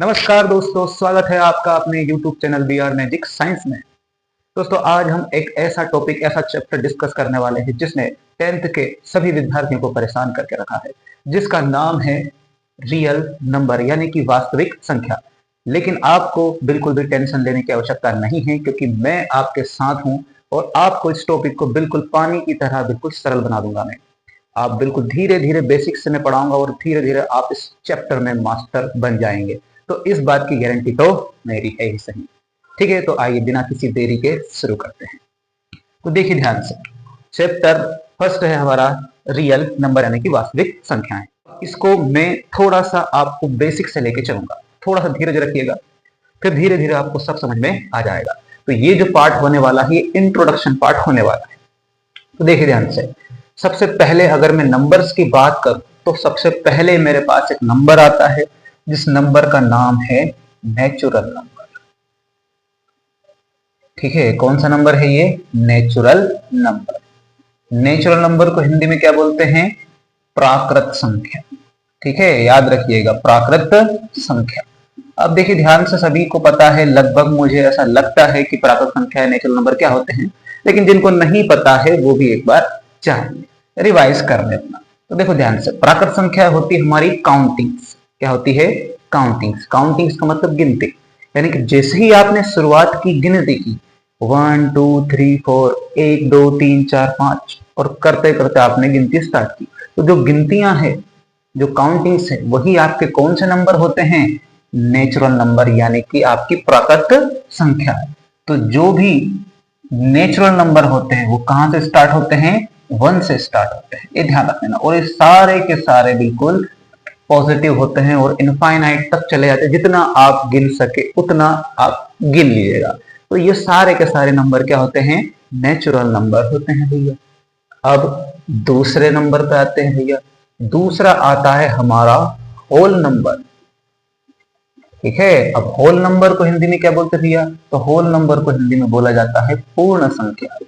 नमस्कार दोस्तों, स्वागत है आपका अपने YouTube channel BR magic science में। दोस्तों, आज हम एक ऐसा टॉपिक, ऐसा चैप्टर डिस्कस करने वाले हैं जिसने 10th के सभी विद्यार्थियों को परेशान करके रखा है, जिसका नाम है रियल नंबर यानी कि वास्तविक संख्या। लेकिन आपको बिल्कुल भी टेंशन लेने की आवश्यकता नहीं है, क्योंकि मैं आपके साथ हूं और आपको इस टॉपिक को बिल्कुल पानी की तरह बिल्कुल सरल बना दूंगा। मैं आप बिल्कुल धीरे धीरे बेसिक से मैं पढ़ाऊंगा और धीरे धीरे आप इस चैप्टर में मास्टर बन जाएंगे। तो इस बात की गारंटी तो मेरी है ही सही। ठीक है, तो आइए बिना किसी देरी के शुरू करते हैं। तो देखिए ध्यान से, चैप्टर फर्स्ट है हमारा रियल नंबर यानी कि वास्तविक संख्याएं। इसको मैं थोड़ा सा आपको बेसिक से लेके चलूंगा, थोड़ा सा धीरज रखिएगा, फिर धीरे धीरे आपको सब समझ में आ जाएगा। तो ये जो पार्ट होने वाला है, ये इंट्रोडक्शन पार्ट होने वाला है। तो देखिए ध्यान से, सबसे पहले अगर मैं नंबर्स की बात करूं तो सबसे पहले मेरे पास एक नंबर आता है जिस नंबर का नाम है नेचुरल नंबर। ठीक है, कौन सा नंबर है ये? Natural number. नेचुरल नंबर को हिंदी में क्या बोलते हैं? प्राकृत संख्या। ठीक है, याद रखिएगा, प्राकृत संख्या। अब देखिए ध्यान से, सभी को पता है, लगभग मुझे ऐसा लगता है कि प्राकृत संख्या नेचुरल नंबर क्या होते हैं, लेकिन जिनको नहीं पता है वो भी एक बार चाहिए रिवाइज कर लेना। तो देखो ध्यान से, प्राकृत संख्या होती है हमारी काउंटिंग्स। क्या होती है? काउंटिंग्स। काउंटिंग्स का मतलब गिनती, यानी कि जैसे ही आपने शुरुआत की गिनती की 1 2 3 4 1 2 3 4 5 और करते करते आपने गिनती स्टार्ट की, तो जो गिनतियां हैं, जो काउंटिंग्स है, वही आपके कौन से नंबर होते हैं? नेचुरल नंबर, यानी कि आपकी प्राकृत संख्या है। तो जो भी नेचुरल नंबर होते हैं वो कहां से स्टार्ट होते हैं? 1 से स्टार्ट होते हैं, ये ध्यान रखना। और ये सारे के सारे बिल्कुल पॉजिटिव होते हैं और इनफाइनाइट तक चले जाते हैं। जितना आप गिन सके उतना आप गिन लीजिएगा। तो ये सारे के सारे नंबर क्या होते हैं? नेचुरल नंबर होते हैं भैया। अब दूसरे नंबर पे आते हैं भैया। दूसरा आता है हमारा होल नंबर। ठीक है, अब होल नंबर को हिंदी में क्या बोलते हैं भैया? तो होल नंबर को हिंदी में बोला जाता है पूर्ण संख्या।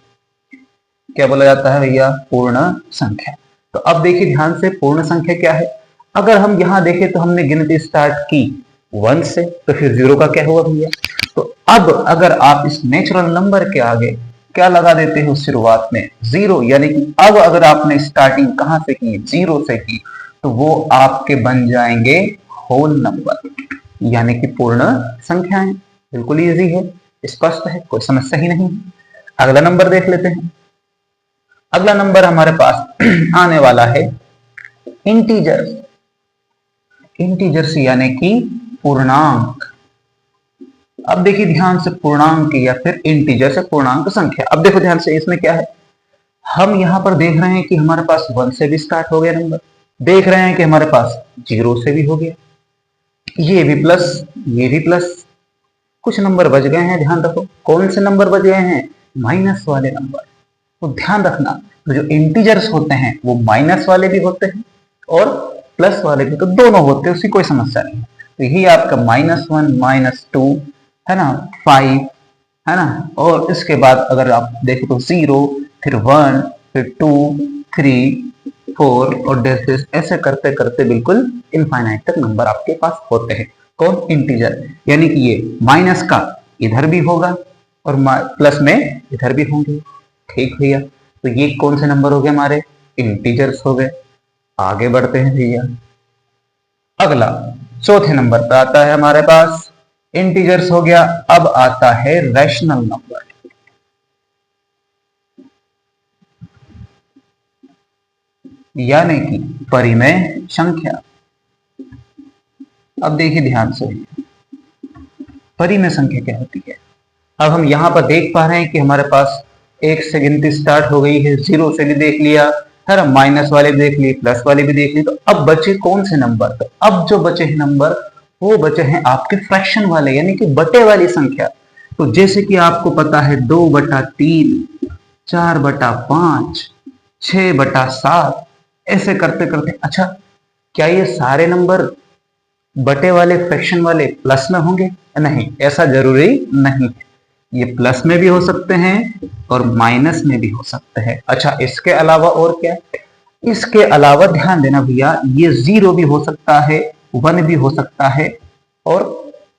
क्या बोला जाता है भैया? पूर्ण संख्या। तो अब देखिए ध्यान से, पूर्ण संख्या क्या है? अगर हम यहां देखें तो हमने गिनती स्टार्ट की 1 से, तो फिर 0 का क्या हुआ भैया? तो अब अगर आप इस नेचुरल नंबर के आगे क्या लगा देते हो शुरुआत में? 0, यानी कि अब अगर आपने स्टार्टिंग कहां से की? 0 से की, तो वो आपके बन जाएंगे होल नंबर, यानी कि पूर्ण संख्याएं। बिल्कुल इजी है, स्पष्ट है, कोई समस्या ही नहीं। अगला नंबर देख लेते हैं। अगला नंबर हमारे पास आने वाला है इंटीजर्स। इंटीजर्स यानी कि पूर्णांक। अब देखिए ध्यान से, पूर्णांक या फिर इंटीजर से पूर्णांक संख्या। अब देखो ध्यान से, इसमें क्या है? हम यहां पर देख रहे हैं कि हमारे पास 1 से भी स्टार्ट हो गया नंबर, देख रहे हैं कि हमारे पास 0 से भी हो गया, ये भी प्लस, ये भी प्लस। कुछ नंबर बच गए हैं, ध्यान रखो। कौन से नंबर बच गए हैं? माइनस वाले नंबर। तो ध्यान रखना, तो जो इंटीजर्स होते हैं वो माइनस वाले भी होते हैं और प्लस वाले भी, तो दोनों होते हैं, उसकी कोई समस्या नहीं है। तो यही आपका -1 -2 है ना, 5 है ना, और इसके बाद अगर आप देखें तो 0, फिर 1, फिर 2, 3, 4 और ऐसे करते करते बिल्कुल इनफाइनाइट तक नंबर आपके पास होते हैं। कौन? इंटीजर। यानी कि ये माइनस का इधर भी होगा और प्लस में इधर भी होंगे। ठीक भैया, तो ये कौन से नंबर हो गए? हमारे इंटीजर्स हो गए। आगे बढ़ते हैं भैया। अगला चौथे नंबर पर आता है हमारे पास, इंटीजर्स हो गया। अब आता है रैशनल नंबर, यानी कि परिमेय संख्या। अब देखिए ध्यान से, परिमेय संख्या क्या होती है? अब हम यहां पर देख पा रहे हैं कि हमारे पास 1 से गिनती स्टार्ट हो गई है, 0 से भी देख लिया है ना, माइनस वाले भी देख लिए, प्लस वाले भी देख लिए। तो अब बचे कौन से नंबर? तो अब जो बचे हैं नंबर, वो बचे हैं आपके फ्रैक्शन वाले, यानी कि बटे वाली संख्या। तो जैसे कि आपको पता है 2/3, 4/5, 6/7, ऐसे करते करते। अच्छा, क्या ये सारे नंबर बटे वाले, फ्रैक्शन वाले प्लस में होंगे? नहीं, ऐसा जरूरी नहीं है। ये प्लस में भी हो सकते हैं और माइनस में भी हो सकते हैं। अच्छा, इसके अलावा और क्या? इसके अलावा ध्यान देना भैया, ये 0 भी हो सकता है, 1 भी हो सकता है और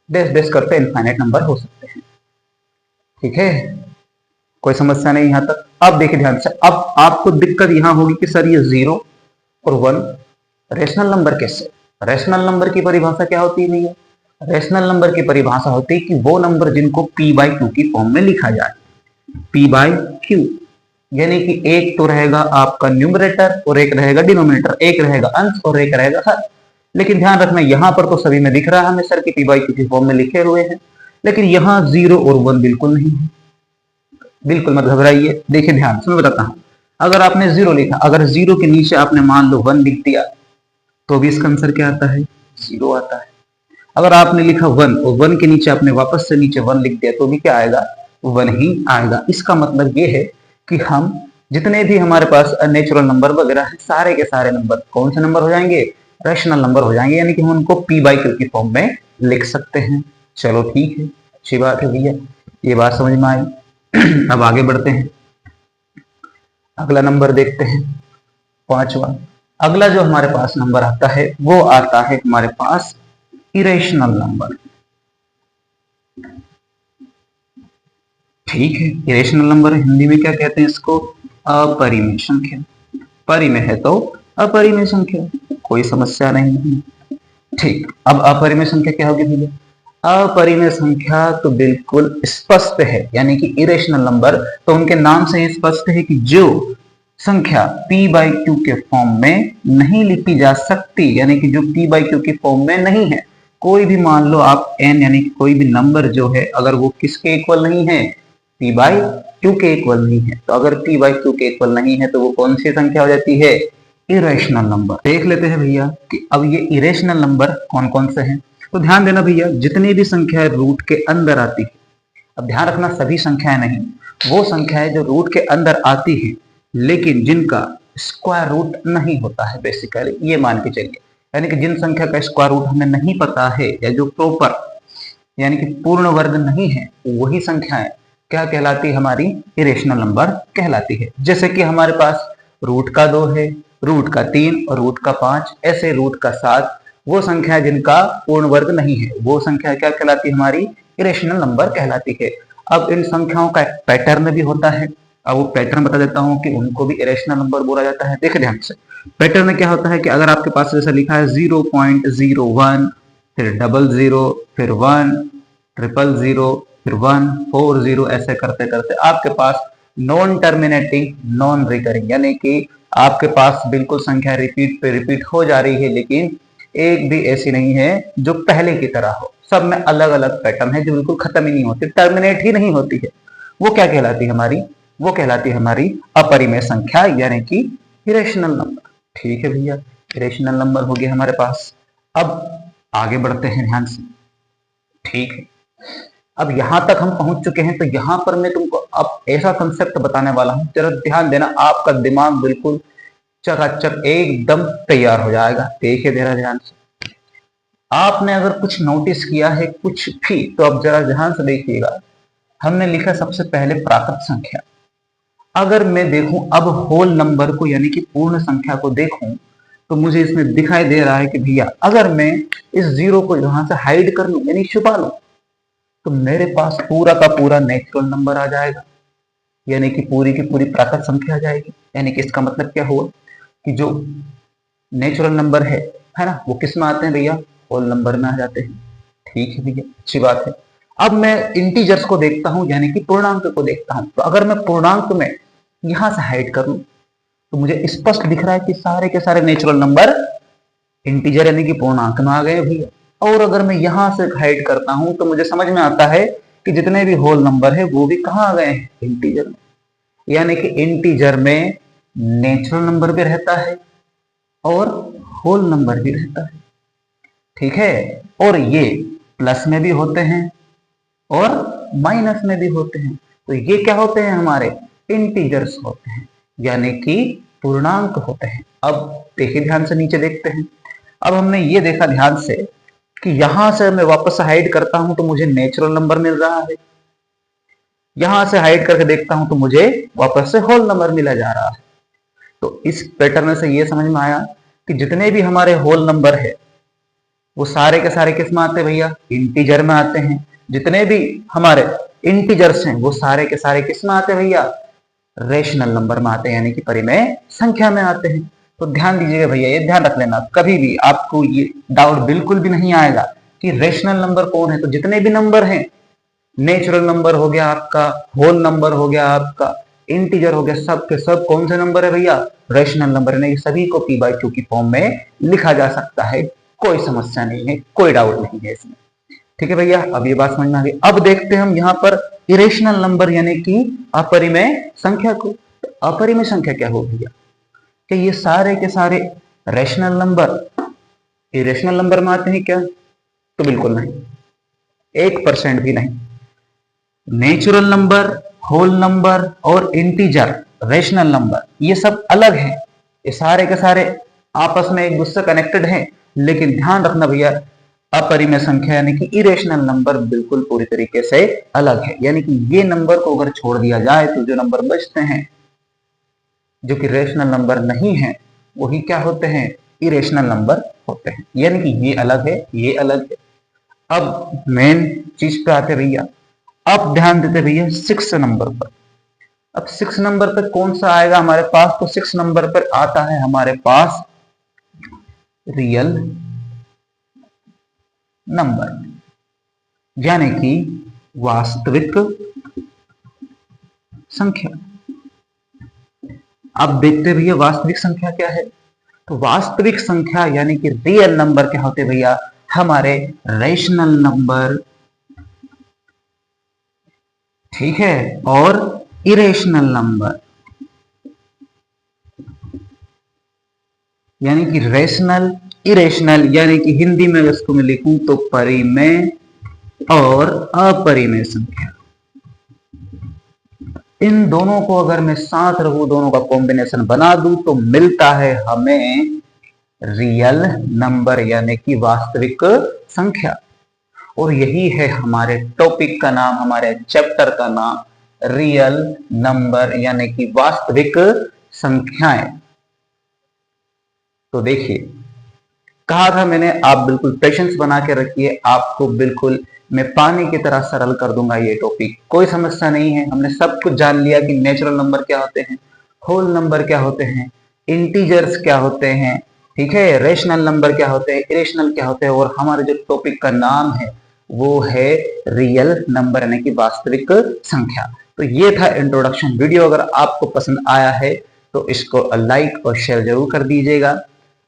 डैश डैश करते इनफाइनाइट नंबर हो सकते हैं। ठीक है, कोई समस्या नहीं यहां तक। अब देखिए ध्यान से, अब आपको दिक्कत यहां होगी कि सर ये 0 और 1 रेशनल नंबर कैसे? रेशनल नंबर की परिभाषा क्या होती है भैया? रेशनल नंबर की परिभाषा होती है कि वो नंबर जिनको p बाई क्यू की फॉर्म में लिखा जाए। p बाई क्यू यानी कि एक तो रहेगा आपका न्यूमरेटर और एक रहेगा डिनोमिनेटर, एक रहेगा अंश और एक रहेगा हर। लेकिन ध्यान रखना यहां पर तो सभी में दिख रहा है हमें सर कि p बाई क्यू की फॉर्म में लिखे हुए हैं, लेकिन यहां 0 और 1 बिल्कुल नहीं है। बिल्कुल मत घबराइए, देखिए ध्यान से मैं बताता हूं। अगर आपने 0 लिखा, अगर 0 के नीचे आपने मान लो 1 लिख दिया तो भी इसका आंसर क्या आता है? 0 आता है। अगर आपने लिखा 1 और 1 के नीचे आपने वापस से नीचे 1 लिख दिया तो भी क्या आएगा? 1 ही आएगा। इसका मतलब ये है कि हम जितने भी हमारे पास नेचुरल नंबर वगैरह है, सारे के सारे नंबर कौन से नंबर हो जाएंगे? रेशनल नंबर हो जाएंगे, यानी कि हम उनको p बाई क्यू की फॉर्म में लिख सकते हैं। चलो ठीक है, अच्छी बात है भैया, ये बात समझ में आई। अब आगे बढ़ते हैं, अगला नंबर देखते हैं, 5वां। अगला जो हमारे पास नंबर आता है वो आता है हमारे पास इरेशनल नंबर। ठीक है, इरेशनल नंबर हिंदी में क्या कहते हैं इसको? अपरिमेय संख्या। परिमेय है तो अपरिमेय संख्या, कोई समस्या नहीं है। ठीक, अब अपरिमेय संख्या क्या होगी भैया? अपरिमेय संख्या तो बिल्कुल स्पष्ट है, यानी कि इरेशनल नंबर तो उनके नाम से ही स्पष्ट है कि जो संख्या p बाई क्यू के फॉर्म में नहीं लिखी जा सकती, यानी कि जो p बाई क्यू की फॉर्म में नहीं है। कोई भी मान लो आप n, यानी कि कोई भी नंबर जो है अगर वो किसके इक्वल नहीं है? p बाई क्यू के इक्वल नहीं है। तो अगर p बाई क्यू के इक्वल नहीं है तो वो कौन सी संख्या हो जाती है? Irrational number. देख लेते हैं भैया कि अब ये इरेशनल नंबर कौन कौन से हैं। तो ध्यान देना भैया, जितनी भी संख्याएं रूट के अंदर आती है, अब ध्यान रखना सभी संख्याएं नहीं, वो संख्याएं जो रूट के अंदर आती है लेकिन जिनका स्क्वायर रूट नहीं होता है, बेसिकली ये मान के चलिए, यानी कि जिन संख्या का स्क्वायर रूट हमें नहीं पता है या जो प्रॉपर यानी कि पूर्ण वर्ग नहीं है, वही संख्याएं क्या कहलाती है? हमारी इरेशनल नंबर कहलाती है। जैसे कि हमारे पास रूट का 2 है, रूट का 3 और रूट का 5, ऐसे रूट का 7, वो संख्या जिनका पूर्ण वर्ग नहीं है वो संख्या क्या कहलाती है? हमारी इरेशनल नंबर कहलाती है। अब इन संख्याओं का एक पैटर्न भी होता है, अब वो पैटर्न बता देता हूं कि उनको भी इरेशनल नंबर बोला जाता है। देखिए ध्यान से, पैटर्न में क्या होता है कि अगर आपके पास जैसा लिखा है 0.01, फिर 00, फिर 1, 000, फिर 1, 40, ऐसे करते करते आपके पास नॉन टर्मिनेटिंग नॉन रिकरिंग, यानी कि आपके पास बिल्कुल संख्या रिपीट पे रिपीट हो जा रही है, लेकिन एक भी ऐसी नहीं है जो पहले की तरह हो। सब में अलग अलग पैटर्न है जो बिल्कुल खत्म ही नहीं होती, टर्मिनेट ही नहीं होती है। वो क्या कहलाती है? हमारी वो कहलाती है हमारी अपरिमेय संख्या, यानी कि इरेशनल नंबर। ठीक है भैया, इरेशनल नंबर हो गया हमारे पास। अब आगे बढ़ते हैं ध्यान से। ठीक है, अब यहां तक हम पहुंच चुके हैं, तो यहां पर मैं तुमको अब ऐसा कंसेप्ट बताने वाला हूं, जरा ध्यान देना, आपका दिमाग बिल्कुल चकाचक एकदम तैयार हो जाएगा। देखिए जरा ध्यान से, आपने अगर कुछ नोटिस किया है कुछ भी तो अब जरा ध्यान से देखिएगा। हमने लिखा सबसे पहले प्राकृत संख्या। अगर मैं देखूं अब होल नंबर को, यानी कि पूर्ण संख्या को देखूं, तो मुझे इसमें दिखाई दे रहा है कि भैया अगर मैं इस 0 को यहां से हाइड कर लूं, यानी छुपा लूं, तो मेरे पास पूरा का पूरा नेचुरल नंबर आ जाएगा, यानी कि पूरी की पूरी प्राकृत संख्या आ जाएगी। यानी कि इसका मतलब क्या हुआ कि जो नेचुरल नंबर है ना, वो किस में आते हैं भैया? होल नंबर में आ जाते हैं। ठीक है भैया, अच्छी बात है। अब मैं इंटीजर्स को देखता हूं, यानी कि पूर्णांक को देखता हूं, तो अगर मैं पूर्णांक में यहां से हाइड कर लूं तो मुझे स्पष्ट दिख रहा है कि सारे के सारे नेचुरल नंबर इंटीजर यानी कि पूर्णांक में आ गए भैया। और अगर मैं यहां से हाइड करता हूं तो मुझे समझ में आता है कि जितने भी होल नंबर है वो भी कहां आ गए हैं? इंटीजर में। यानी कि इंटीजर में नेचुरल नंबर भी रहता है और होल नंबर भी रहता है। ठीक है, और ये प्लस में भी होते हैं और माइनस में भी होते हैं। तो ये क्या होते हैं? हमारे इंटीजर्स होते हैं, यानी कि पूर्णांक होते हैं। अब देखिए ध्यान से, नीचे देखते हैं। अब हमने ये देखा ध्यान से कि यहां से मैं वापस हाइड करता हूं तो मुझे नेचुरल नंबर मिल रहा है, यहां से हाइड करके देखता हूं तो मुझे वापस से होल नंबर मिला जा रहा है। तो इस पैटर्न से ये समझ में आया कि जितने भी हमारे होल नंबर है वो सारे के सारे किस में आते हैं भैया? इंटीजर में आते हैं। जितने भी हमारे इंटीजर्स हैं वो सारे के सारे किस में आते हैं भैया? रेशनल नंबर में आते हैं, यानी कि परिमेय संख्या में आते हैं। तो ध्यान दीजिएगा भैया, ये ध्यान रख लेना, कभी भी आपको ये डाउट बिल्कुल भी नहीं आएगा कि रेशनल नंबर कौन है। तो जितने भी नंबर हैं, नेचुरल नंबर हो गया आपका, होल नंबर हो गया आपका, इंटीजर हो गया, सब के सब कौन से नंबर है भैया? Rational number. नहीं, सभी को p/q की फॉर्म में लिखा जा सकता है, कोई समस्या नहीं है, कोई डाउट नहीं है इसमें। ठीक है भैया, अब ये बात समझना है। अब देखते हैं हम यहाँ पर इरेशनल नंबर यानी कि अपरिमेय संख्या को। तो अपरिमेय संख्या क्या हो भैया? कि ये सारे के सारे रेशनल नंबर इरेशनल नंबर में आते हैं क्या? तो बिल्कुल नहीं, 1% भी नहीं। नेचुरल नंबर, होल नंबर और इंटीजर रेशनल नंबर ये सब अलग हैं। ये सारे के सारे आपस में एक दूसरे कनेक्टेड हैं, लेकिन ध्यान रखना भैया, अपरिमेय संख्या यानी कि इरेशनल नंबर बिल्कुल पूरी तरीके से अलग है। यानी कि ये नंबर को अगर छोड़ दिया जाए तो जो नंबर बचते हैं जो कि रेशनल नंबर नहीं है, वही क्या होते हैं? इरेशनल नंबर होते हैं। यानी कि ये अलग है, ये अलग है। अब मेन चीज पे आते भैया, अब ध्यान देते भैया 6 नंबर पर। अब 6 नंबर पर कौन सा आएगा हमारे पास? तो 6 नंबर पर आता है हमारे पास रियल नंबर, यानी कि वास्तविक संख्या। अब देखते भैया वास्तविक संख्या क्या है। तो वास्तविक संख्या यानी कि रियल नंबर क्या होते भैया? हमारे रेशनल नंबर, ठीक है, और इरेशनल नंबर। यानी कि रेशनल, इरेशनल, यानी कि हिंदी में इसको मैं लिखूं तो परिमेय और अपरिमेय संख्या। इन दोनों को अगर मैं साथ रखूं, दोनों का कॉम्बिनेशन बना दूं तो मिलता है हमें रियल नंबर यानी कि वास्तविक संख्या। और यही है हमारे टॉपिक का नाम, हमारे चैप्टर का नाम, रियल नंबर यानी कि वास्तविक संख्याएं। तो देखिए, कहा था मैंने, आप बिल्कुल पेशेंस बना के रखिए, आपको बिल्कुल मैं पानी की तरह सरल कर दूंगा ये टॉपिक, कोई समस्या नहीं है। हमने सब कुछ जान लिया कि नेचुरल नंबर क्या होते हैं, होल नंबर क्या होते हैं, इंटीजर्स क्या होते हैं, ठीक है, रेशनल नंबर क्या होते हैं, इरेशनल क्या होते हैं, और हमारे जो टॉपिक का नाम है वो है रियल नंबर यानी कि वास्तविक संख्या। तो ये था इंट्रोडक्शन वीडियो। अगर आपको पसंद आया है तो इसको लाइक और शेयर जरूर कर दीजिएगा,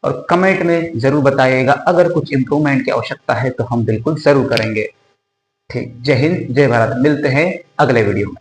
और कमेंट में जरूर बताइएगा। अगर कुछ इंप्रूवमेंट की आवश्यकता है तो हम बिल्कुल जरूर करेंगे। ठीक, जय हिंद, जय भारत। मिलते हैं अगले वीडियो में।